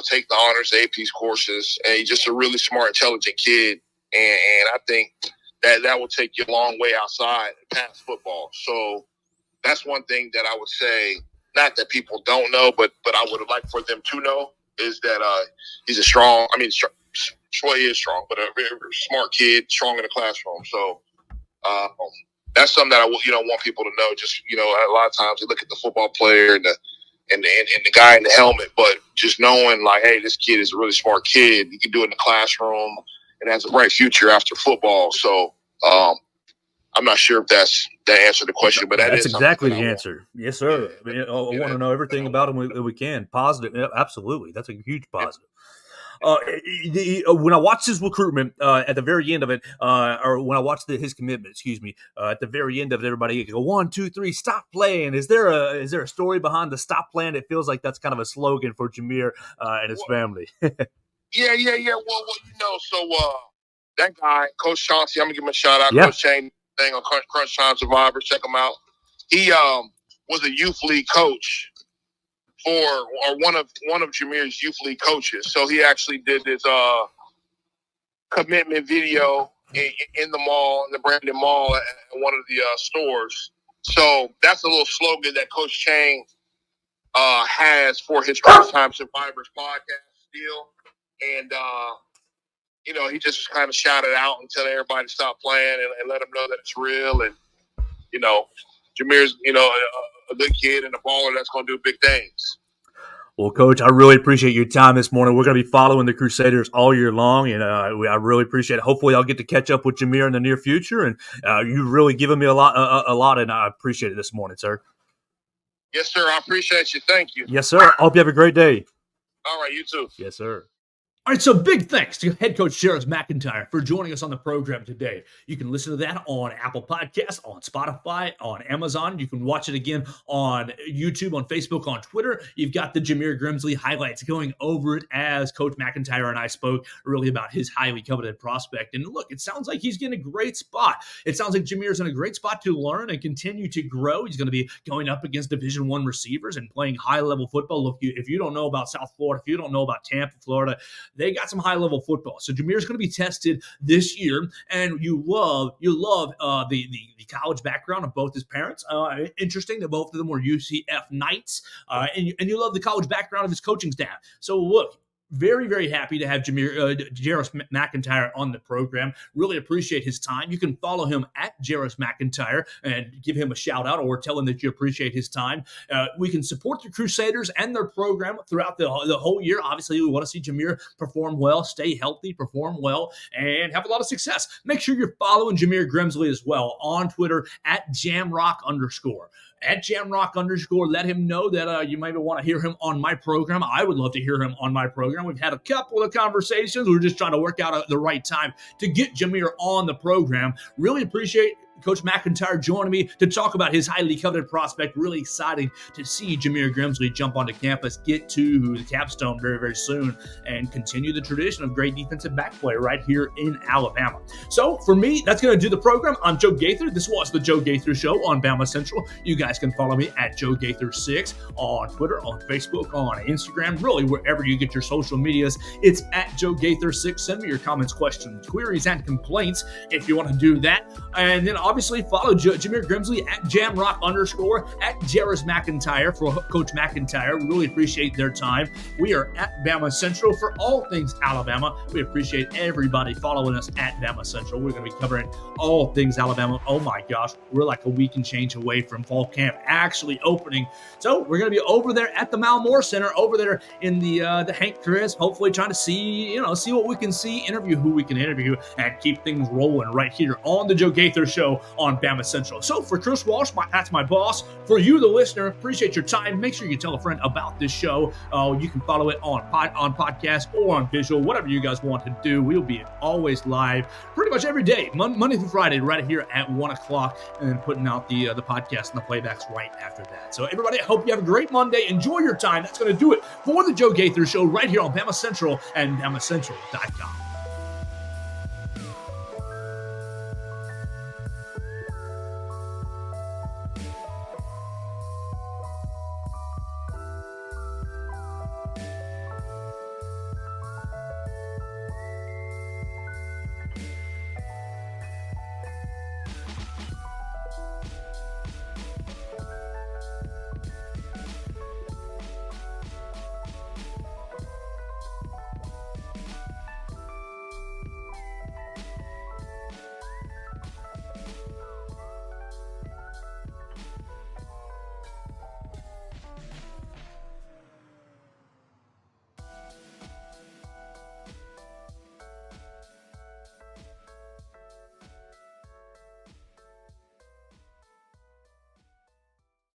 take the honors, AP's courses, and he's just a really smart, intelligent kid. And I think that will take you a long way outside past football. So that's one thing that I would say, not that people don't know, but I would like for them to know, is that he's a strong. I mean, Troy is strong, but a very, very smart kid, strong in the classroom. So that's something that I want people to know. Just a lot of times you look at the football player and the guy in the helmet, but just knowing hey, this kid is a really smart kid. He can do it in the classroom and has a bright future after football. So I'm not sure if that answered the question, but that's exactly the answer. Yes, sir. I want to know everything about him we can. Positive, absolutely. That's a huge positive. When I watched his recruitment at the very end of it, or when I watched his commitment, at the very end of it, everybody go 1, 2, 3, stop playing. Is there a story behind the stop playing? It feels like that's kind of a slogan for Jameer and his family. Yeah. Well, so that guy, Coach Chauncey, I'm gonna give him a shout out. Yeah. Coach Jaime thing on Crunch Time Survivor. Check him out. He was a youth league coach or one of Jameer's youth league coaches. So he actually did this commitment video in the mall, in the Brandon Mall, at one of the stores. So that's a little slogan that Coach Chang has for his Crunch Time Survivors podcast deal. And he just kind of shouted out and tell everybody to stop playing and let them know that it's real. And Jameer's a good kid and a baller that's going to do big things. Well, Coach, I really appreciate your time this morning. We're going to be following the Crusaders all year long, and I really appreciate it. Hopefully, I'll get to catch up with Jameer in the near future, and you've really given me a lot, and I appreciate it this morning, sir. Yes, sir. I appreciate you. Thank you. Yes, sir. I hope you have a great day. All right, you too. Yes, sir. All right, so big thanks to head coach Jeris McIntyre for joining us on the program today. You can listen to that on Apple Podcasts, on Spotify, on Amazon. You can watch it again on YouTube, on Facebook, on Twitter. You've got the Jameer Grimsley highlights going over it as Coach McIntyre and I spoke really about his highly coveted prospect. And look, it sounds like he's in a great spot. It sounds like Jameer's in a great spot to learn and continue to grow. He's going to be going up against Division I receivers and playing high-level football. Look, if you don't know about South Florida, if you don't know about Tampa, Florida, they got some high-level football. So Jameer's going to be tested this year, and you love the college background of both his parents. Interesting that both of them were UCF Knights, and you love the college background of his coaching staff. So look, very, very happy to have Jeris McIntyre on the program. Really appreciate his time. You can follow him at Jeris McIntyre and give him a shout out or tell him that you appreciate his time. We can support the Crusaders and their program throughout the whole year. Obviously, we want to see Jameer perform well, stay healthy, perform well, and have a lot of success. Make sure you're following Jameer Grimsley as well on Twitter at Jamrock_. At Jamrock_. Let him know that you maybe want to hear him on my program. I would love to hear him on my program. We've had a couple of conversations. We're just trying to work out the right time to get Jameer on the program. Really appreciate Coach McIntyre joining me to talk about his highly coveted prospect. Really exciting to see Jameer Grimsley jump onto campus, get to the capstone very, very soon, and continue the tradition of great defensive back play right here in Alabama. So for me, that's going to do the program. I'm Joe Gaither. This was the Joe Gaither Show on Bama Central. You guys can follow me at Joe Gaither6 on Twitter, on Facebook, on Instagram, really wherever you get your social medias. It's at Joe Gaither6. Send me your comments, questions, queries, and complaints if you want to do that. And then obviously follow Jameer Grimsley at Jamrock_, at Jeris McIntyre for Coach McIntyre. We really appreciate their time. We are at Bama Central for all things Alabama. We appreciate everybody following us at Bama Central. We're going to be covering all things Alabama. Oh my gosh, we're like a week and change away from fall camp actually opening. So we're going to be over there at the Malmore Center, over there in the Hank Chris, hopefully trying to see what we can see, interview who we can interview, and keep things rolling right here on the Joe Gaither Show on Bama Central. So for Chris Walsh, that's my boss. For you, the listener, appreciate your time. Make sure you tell a friend about this show. You can follow it on podcast or on visual, whatever you guys want to do. We'll be always live pretty much every day, Monday through Friday, right here at 1 o'clock, and then putting out the podcast and the playbacks right after that. So everybody, I hope you have a great Monday. Enjoy your time. That's going to do it for the Joe Gaither Show right here on Bama Central and BamaCentral.com.